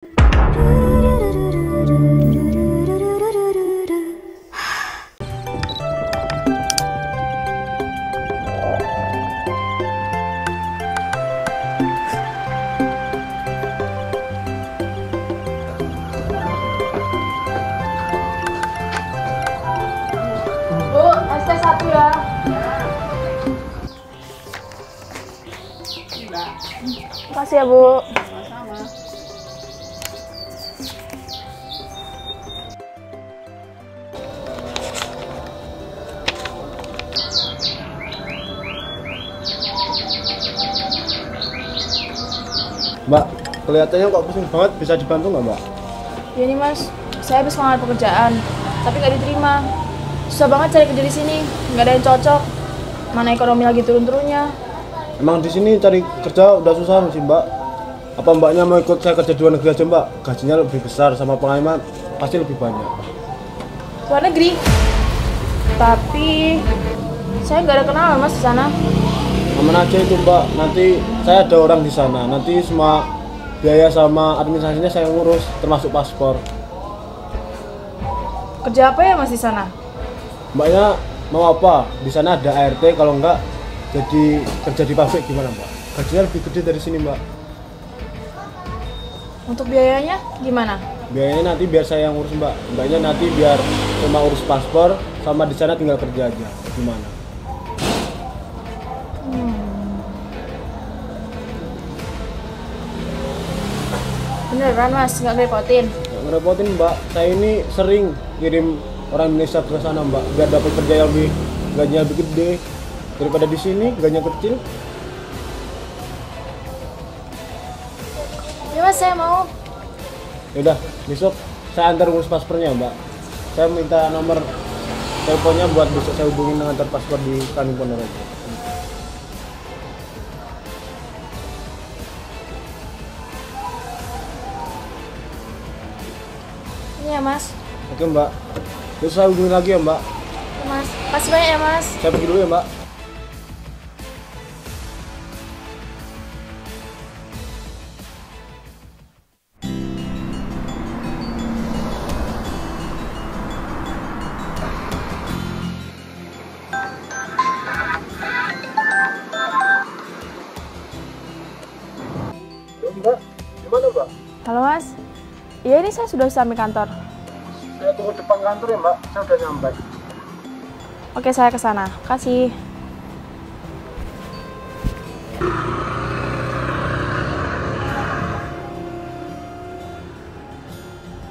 Bu, ST 1 ya. Makasih ya, Bu. Sama-sama. Mbak, kelihatannya kok pusing banget, bisa dibantu nggak Mbak? Ya nih Mas, saya habis ngelamar pekerjaan, tapi nggak diterima. Susah banget cari kerja di sini, nggak ada yang cocok. Mana ekonomi lagi turun-turunnya. Emang di sini cari kerja udah susah sih Mbak. Apa Mbaknya mau ikut saya kerja di luar negeri aja Mbak? Gajinya lebih besar sama pengalaman pasti lebih banyak. Luar negeri. Tapi saya nggak ada kenalan Mas di sana. Aman aja itu Mbak, nanti saya ada orang di sana. Nanti semua biaya sama administrasinya saya ngurus, termasuk paspor. Kerja apa ya Mas di sana? Mbaknya mau apa? Di sana ada ART, kalau enggak jadi kerja di pabrik gimana Mbak? Gajinya lebih gede dari sini Mbak. Untuk biayanya gimana? Biayanya nanti biar saya yang urus Mbak. Mbaknya nanti biar cuma urus paspor, sama di sana tinggal kerja aja. Gimana? Beneran Mas, nggak ngerepotin. Nggak ngerepotin Mbak. Saya ini sering kirim orang Indonesia ke sana Mbak, biar dapat kerja yang lebih gajinya lebih gede daripada di sini gajinya kecil. Ya Mas, saya mau. Yaudah, besok saya antar ngurus paspornya Mbak. Saya minta nomor teleponnya buat besok saya hubungin antar paspor di Tanjung Ponorogo. Ini ya Mas. Oke Mbak, besok saya hubungin lagi ya Mbak. Ya, Mas, makasih banyak ya Mas. Saya pergi dulu ya Mbak. Mbak, gimana Mbak? Halo Mas. Iya ini saya sudah sampai kantor. Saya tunggu depan kantor ya Mbak, saya udah nyampe. Oke, saya ke sana. Kasih.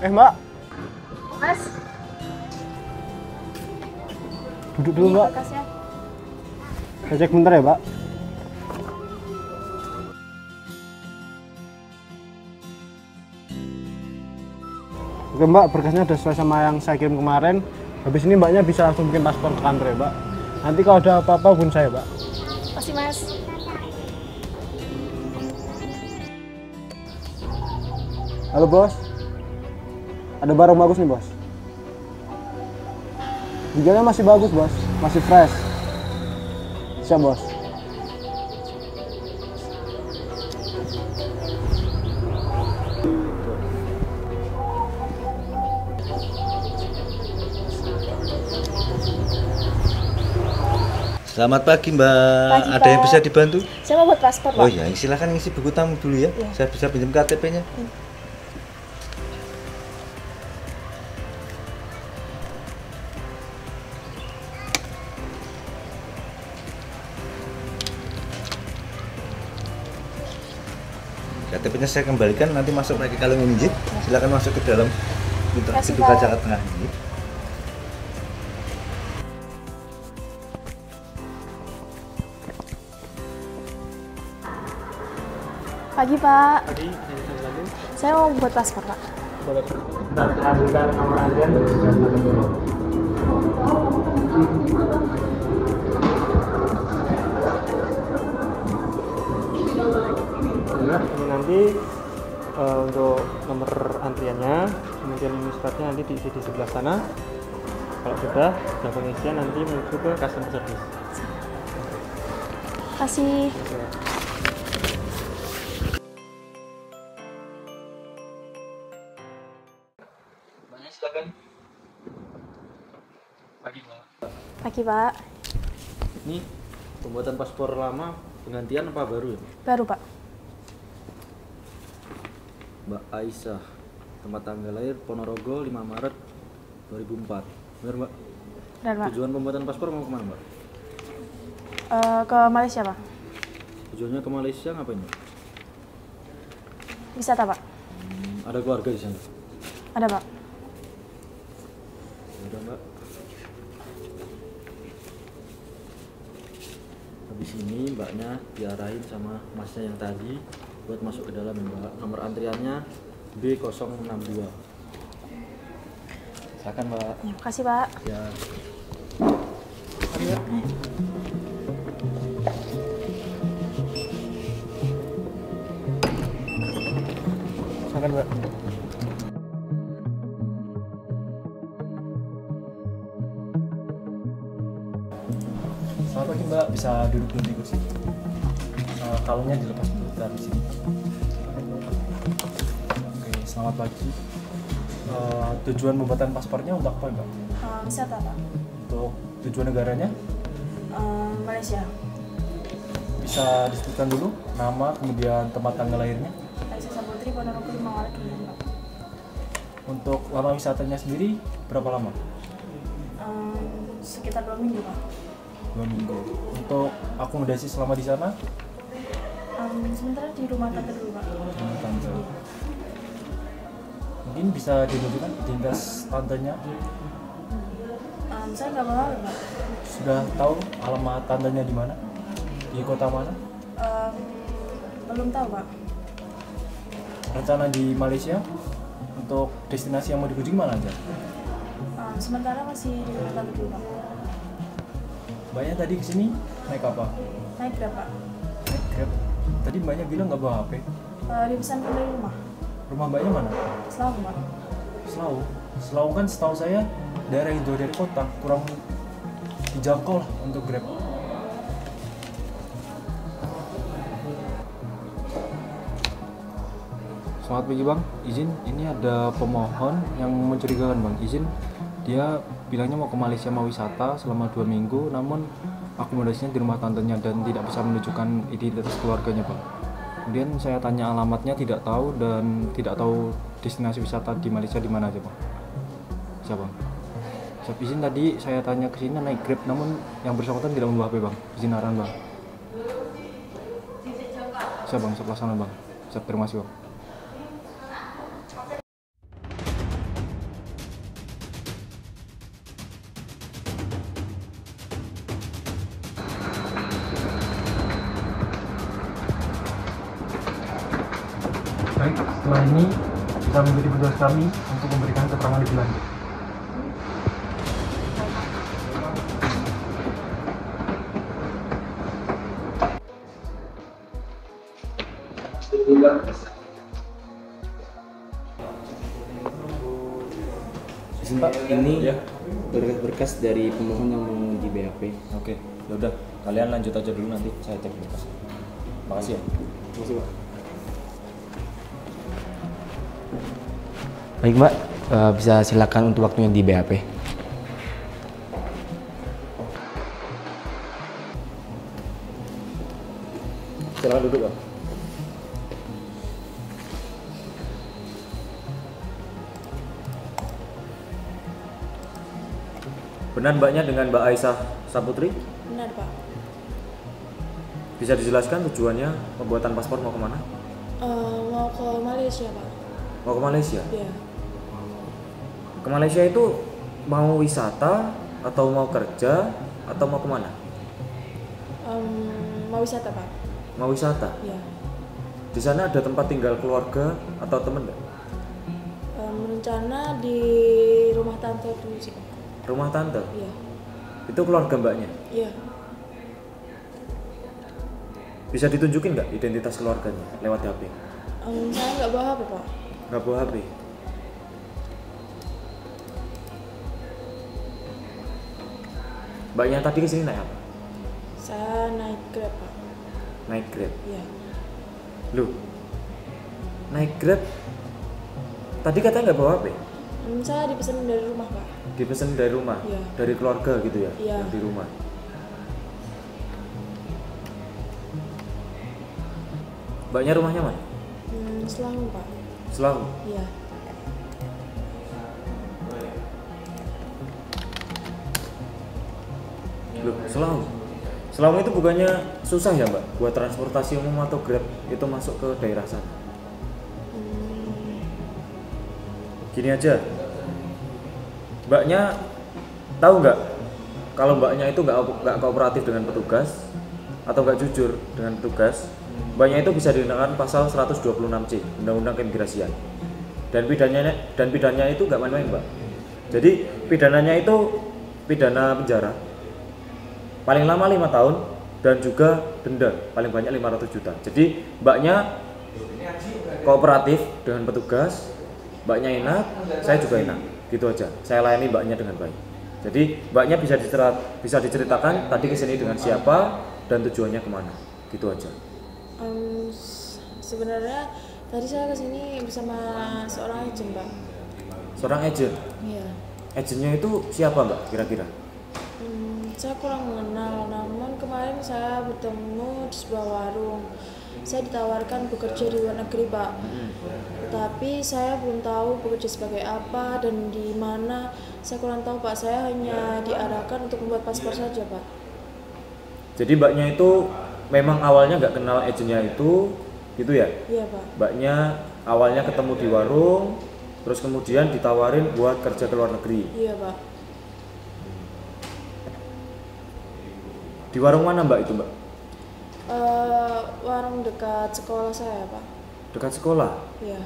Mbak, Mas, duduk dulu Mbak. berkasnya. Saya cek bentar ya Mbak. Oke Mbak, berkasnya udah sesuai sama yang saya kirim kemarin. Habis ini Mbaknya bisa langsung bikin paspor ke kantor ya Mbak. Nanti kalau ada apa-apa hubungi saya Mbak. Makasih Mas. Halo Bos. Ada barang bagus nih Bos. Harganya masih bagus Bos, masih fresh. Siap Bos. Selamat pagi Mbak. Pagi, Ada yang Pak. bisa dibantu? Saya mau buat paspor, Pak. Oh ya, silakan ngisi buku tamu dulu ya. Iya. Saya bisa pinjam KTP-nya. KTP-nya saya kembalikan, nanti masuk pakai kalung ini. Ji. Silakan masuk ke dalam Kasih, pintu Pak. kaca tengah ini. Pagi, Pak. Tadi Saya mau buat paspor, Pak. boleh. Bentar, ambilkan nomor antrian dari sebelah dulu. Nah, ini nanti untuk nomor antriannya, kemudian ini suratnya nanti diisi di sebelah sana. Kalau sudah pengisian nanti menuju ke customer service. Kasih. silakan. Pagi, Mbak. Pagi, Pak. Ini pembuatan paspor lama penggantian apa baru ya? Baru, Pak. Mbak Aisyah, tempat tanggal lahir Ponorogo 5 Maret 2004. Benar, Mbak? Benar, Pak. Tujuan pembuatan paspor mau kemana, Mbak? Ke Malaysia, Pak. Tujuannya ke Malaysia ngapain, Mbak? Wisata, Pak. Ada keluarga di sana? Ada, Pak. Ya udah, Mbak. Habis ini mbaknya diarahin sama masnya yang tadi buat masuk ke dalam ya, Mbak. Nomor antriannya B062. Silakan, Mbak. Ya, makasih, Pak. Ya. Silakan, Mbak. Selamat pagi, Mbak. Bisa duduk dulu di kursi. Kalungnya dilepas dulu dari sini. Oke, selamat pagi. Tujuan pembuatan paspornya untuk apa, Mbak? Wisata, Pak. Untuk tujuan negaranya Malaysia. bisa disebutkan dulu nama, kemudian tempat tanggal lahirnya. Aisyah Saputri, Ponorogo 5 Maret 2004. Untuk lama wisatanya sendiri berapa lama? Sekitar 2 minggu, Pak. 2 minggu. Untuk akomodasi selama di sana? Sementara di rumah tante dulu, Pak. Tante. Mungkin bisa ditunjukkan identitas tantenya. Saya nggak bawa, Pak. Sudah tahu alamat tantenya di mana? Di kota mana? Belum tahu, Pak. Rencana di Malaysia untuk destinasi yang mau dikunjungi mana aja? Sementara masih di rumah tante dulu, Pak. Mbaknya tadi kesini naik apa? Naik Grab, Pak. Naik Grab. Tadi mbaknya bilang nggak bawa HP. Dipesankan dari rumah. Rumah mbaknya mana? Selalu, Pak. Selau. Selau kan setahu saya daerah yang jauh dari kota, kurang dijangkau lah untuk Grab. Selamat pagi, Bang. Izin, ini ada pemohon yang mencurigakan, Bang. Izin, dia bilangnya mau ke Malaysia mau wisata selama 2 minggu, namun akomodasinya di rumah tantenya dan tidak bisa menunjukkan identitas keluarganya, Bang. Kemudian saya tanya alamatnya tidak tahu dan tidak tahu destinasi wisata di Malaysia di mana aja, Bang. Siapa, Bang? Siap, izin tadi saya tanya ke sini naik Grab, namun yang bersangkutan tidak membawa HP, Bang. Izin arahan, Bang. Siap, Bang, sebelah sana, Bang. Siap, terima kasih, Bang. Baik, setelah ini kita menjadi petugas kami untuk memberikan keterangan lebih lanjut. Pak, ini berkas dari pemohon yang menguji BAP. Oke, ya udah, kalian lanjut aja dulu, nanti saya cek berkas. Makasih ya. Makasih, Pak. Baik, Mbak. Bisa silakan untuk waktunya di BAP. Silakan duduk, Bang. Benar mbaknya dengan Mbak Aisyah Saputri? Benar, Pak. Bisa dijelaskan tujuannya pembuatan paspor mau kemana? Mau ke Malaysia, Pak. Mau ke Malaysia? Iya. Ke Malaysia itu mau wisata atau mau kerja atau mau kemana? Mau wisata, Pak. Mau wisata? Iya. Di sana ada tempat tinggal keluarga atau temen nggak? Rencana di rumah tante dulu sih, Pak. Rumah tante? Iya. Itu keluarga mbaknya? Iya. Bisa ditunjukin nggak identitas keluarganya lewat HP? Saya nggak bawa HP, Pak. Nggak bawa HP? Mbaknya tadi kesini naik apa? Saya naik Grab, Pak. Naik Grab? Iya. Loh, naik Grab? Tadi katanya nggak bawa HP? Saya dipesan dari rumah, Pak. Dipesan dari rumah? Iya. Dari keluarga gitu ya? Iya. Yang di rumah. Mbaknya rumahnya mana? Selang, Pak. Selang? Iya. Loh, Selang? Selang itu bukannya susah ya Mbak? Buat transportasi umum atau Grab itu masuk ke daerah sana? Gini aja, Mbaknya tahu nggak kalau Mbaknya itu nggak kooperatif dengan petugas atau nggak jujur dengan petugas, Mbaknya itu bisa dikenakan pasal 126C Undang-Undang Keimigrasian. Dan pidananya itu nggak main-main, Mbak. Jadi pidananya itu pidana penjara paling lama 5 tahun dan juga denda paling banyak 500 juta. Jadi Mbaknya kooperatif dengan petugas, Mbaknya enak, saya juga enak. Gitu aja. Saya layani Mbaknya dengan baik. Jadi Mbaknya bisa diceritakan tadi kesini dengan siapa dan tujuannya kemana. Gitu aja. Sebenarnya tadi saya kesini bersama seorang agen, Pak. Seorang agen? Iya. Agennya itu siapa Mbak kira-kira? Saya kurang mengenal, namun kemarin saya bertemu di sebuah warung. Saya ditawarkan bekerja di luar negeri, Pak. Tapi saya belum tahu bekerja sebagai apa dan di mana. Saya kurang tahu, Pak. Saya hanya diarahkan untuk membuat paspor saja, Pak. Jadi Mbaknya itu memang awalnya nggak kenal agennya itu, gitu ya? Iya, Pak. Mbaknya awalnya ketemu di warung, terus kemudian ditawarin buat kerja ke luar negeri. Iya, Pak. Di warung mana Mbak itu, Mbak? Warung dekat sekolah saya, Pak. Dekat sekolah? Iya.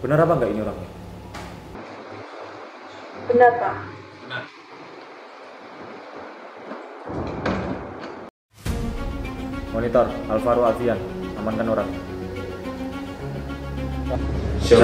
Benar apa enggak ini orangnya? Benar, Pak. Monitor, Alvaro Alfian, amankan orang. Siap.